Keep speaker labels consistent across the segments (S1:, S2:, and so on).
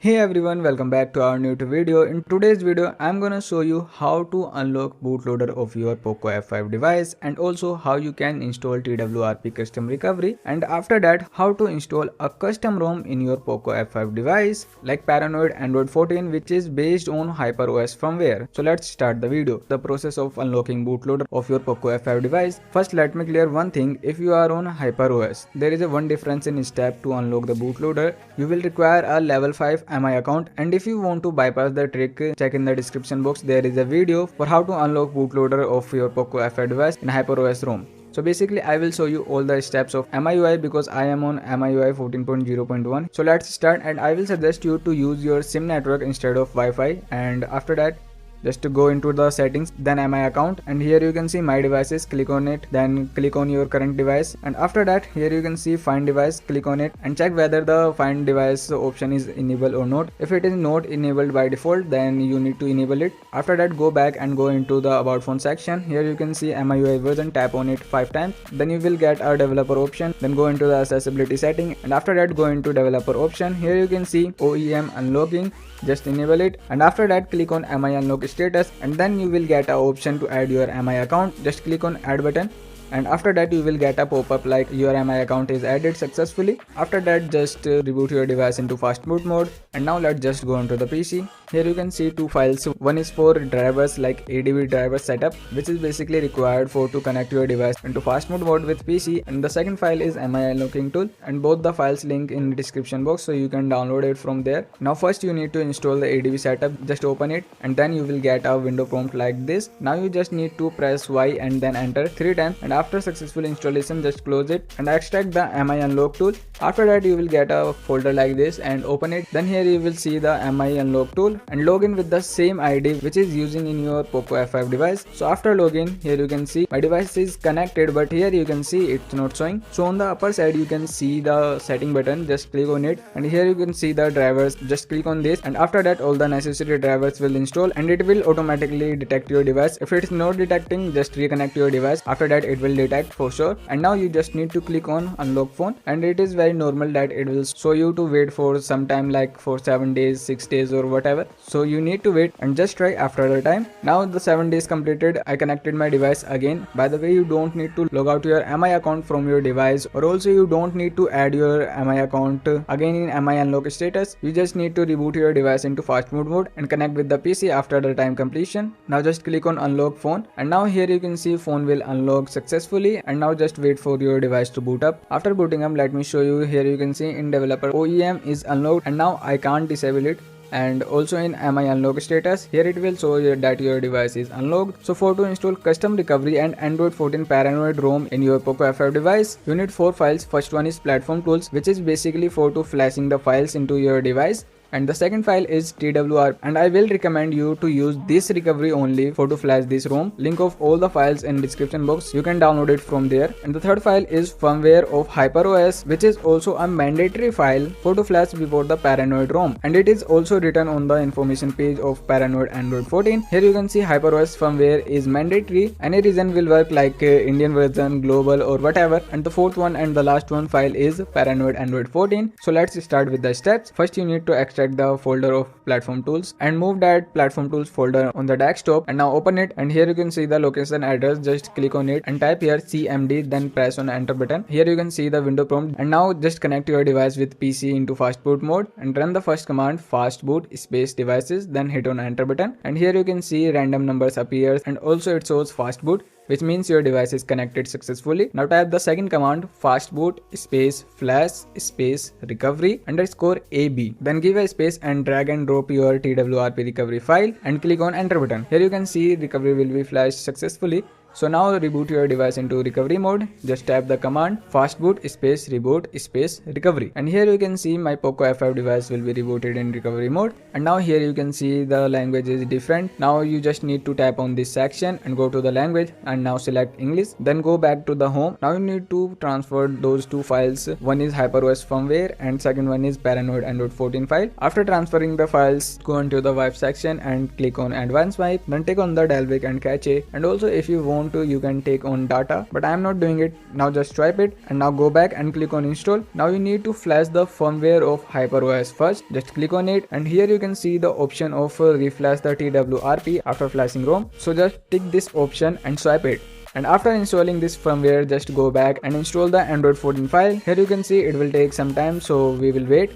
S1: Hey everyone, welcome back to our new video. In today's video, I'm gonna show you how to unlock bootloader of your Poco F5 device and also how you can install Twrp custom recovery, and after that how to install a custom ROM in your Poco F5 device like Paranoid Android 14, which is based on HyperOS firmware. So let's start the video. The process of unlocking bootloader of your Poco F5 device. First, let me clear one thing. If you are on HyperOS, there is a one difference in step to unlock the bootloader. You will require a level 5 MI account, and if you want to bypass the trick, check in the description box. There is a video for how to unlock bootloader of your Poco F5 device in HyperOS ROM. So basically I will show you all the steps of MIUI because I am on MIUI 14.0.1. So let's start, and I will suggest you to use your SIM network instead of Wi-Fi, and after that just to go into the settings, then MI account, and here you can see my devices. Click on it, then click on your current device, and after that here you can see find device. Click on it and check whether the find device option is enabled or not. If it is not enabled by default, then you need to enable it. After that, go back and go into the about phone section. Here you can see MIUI version, tap on it 5 times, then you will get a developer option. Then go into the accessibility setting, and after that go into developer option. Here you can see OEM unlocking, just enable it, and after that click on MI unlock status, and then you will get an option to add your MI account. Just click on add button, and after that you will get a pop-up like your MI account is added successfully. After that, just reboot your device into fast boot mode, and now let's just go onto the PC. Here you can see two files. One is for drivers like ADB driver setup, which is basically required for to connect your device into fast boot mode with PC, and the second file is MI unlocking tool, and both the files link in the description box, so you can download it from there. Now first you need to install the ADB setup. Just open it, and then you will get a window prompt like this. Now you just need to press Y and then enter 3 times, and after successful installation just close it and extract the MI unlock tool. After that you will get a folder like this and open it. Then here you will see the MI unlock tool and log in with the same ID which is using in your Poco F5 device. So after login, here you can see my device is connected, but here you can see it's not showing. So on the upper side you can see the setting button. Just click on it, and here you can see the drivers. Just click on this, and after that all the necessary drivers will install, and it will automatically detect your device. If it's not detecting, just reconnect your device. After that it will detect for sure, and now you just need to click on unlock phone, and it is very normal that it will show you to wait for some time, like for 7 days, 6 days or whatever. So you need to wait and just try after the time. Now the 7 days completed, I connected my device again. By the way, you don't need to log out your MI account from your device, or also you don't need to add your MI account again in MI unlock status. You just need to reboot your device into fast boot mode and connect with the PC after the time completion. Now just click on unlock phone, and now here you can see phone will unlock successfully, and now just wait for your device to boot up. After booting up, let me show you. Here you can see in developer OEM is unlocked, and now I can't disable it. And also in MI unlock status, here it will show you that your device is unlocked. So for to install custom recovery and Android 14 Paranoid ROM in your Poco F5 device, you need 4 files. First one is platform tools, which is basically for to flashing the files into your device. And the second file is Twrp, and I will recommend you to use this recovery only for to flash this ROM. Link of all the files in description box, you can download it from there. And the third file is firmware of HyperOS, which is also a mandatory file for to flash before the Paranoid ROM, and it is also written on the information page of Paranoid Android 14. Here you can see HyperOS firmware is mandatory. Any region will work, like Indian version, global or whatever. And the fourth one and the last one file is Paranoid Android 14. So let's start with the steps. First you need to extract the folder of platform tools and move that platform tools folder on the desktop, and now open it, and here you can see the location address. Just click on it and type here CMD, then press on enter button. Here you can see the window prompt, and now just connect your device with PC into fast boot mode and run the first command fast boot space devices, then hit on enter button, and here you can see random numbers appears, and also it shows fast boot, which means your device is connected successfully. Now type the second command fastboot space flash space recovery underscore AB, then give a space and drag and drop your Twrp recovery file and click on enter button. Here you can see recovery will be flashed successfully. So now reboot your device into recovery mode. Just type the command fastboot space reboot space recovery, and here you can see my Poco F5 device will be rebooted in recovery mode. And now here you can see the language is different. Now you just need to tap on this section and go to the language, and now select English, then go back to the home. Now you need to transfer those two files. One is HyperOS firmware and second one is Paranoid Android 14 file. After transferring the files, go into the wipe section and click on advanced wipe, then take on the Dalvik and cache. And also if you want want to, you can take on data, but I am not doing it. Now just swipe it and now go back and click on install. Now you need to flash the firmware of HyperOS first. Just click on it and here you can see the option of reflash the TWRP after flashing ROM. So just tick this option and swipe it. And after installing this firmware, just go back and install the Android 14 file. Here you can see it will take some time, so we will wait.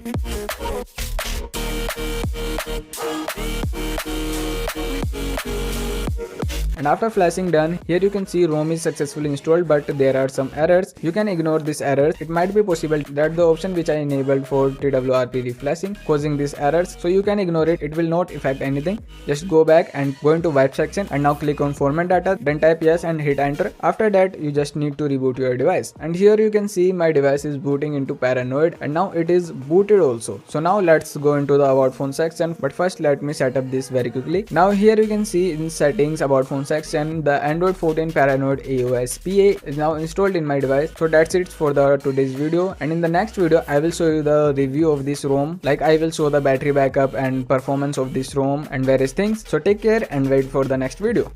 S1: And after flashing done, here you can see ROM is successfully installed, but there are some errors. You can ignore these errors. It might be possible that the option which I enabled for TWRP reflashing causing these errors. So you can ignore it. It will not affect anything. Just go back and go into wipe section and now click on format data. Then type yes and hit enter. After that, you just need to reboot your device. And here you can see my device is booting into Paranoid and now it is booted also. So now let's go into the about phone section. But first let me set up this very quickly. Now here you can see in settings about phone section, the Android 14 Paranoid Aospa is now installed in my device. So that's it for the today's video, and in the next video I will show you the review of this ROM, like I will show the battery backup and performance of this ROM and various things. So take care and wait for the next video.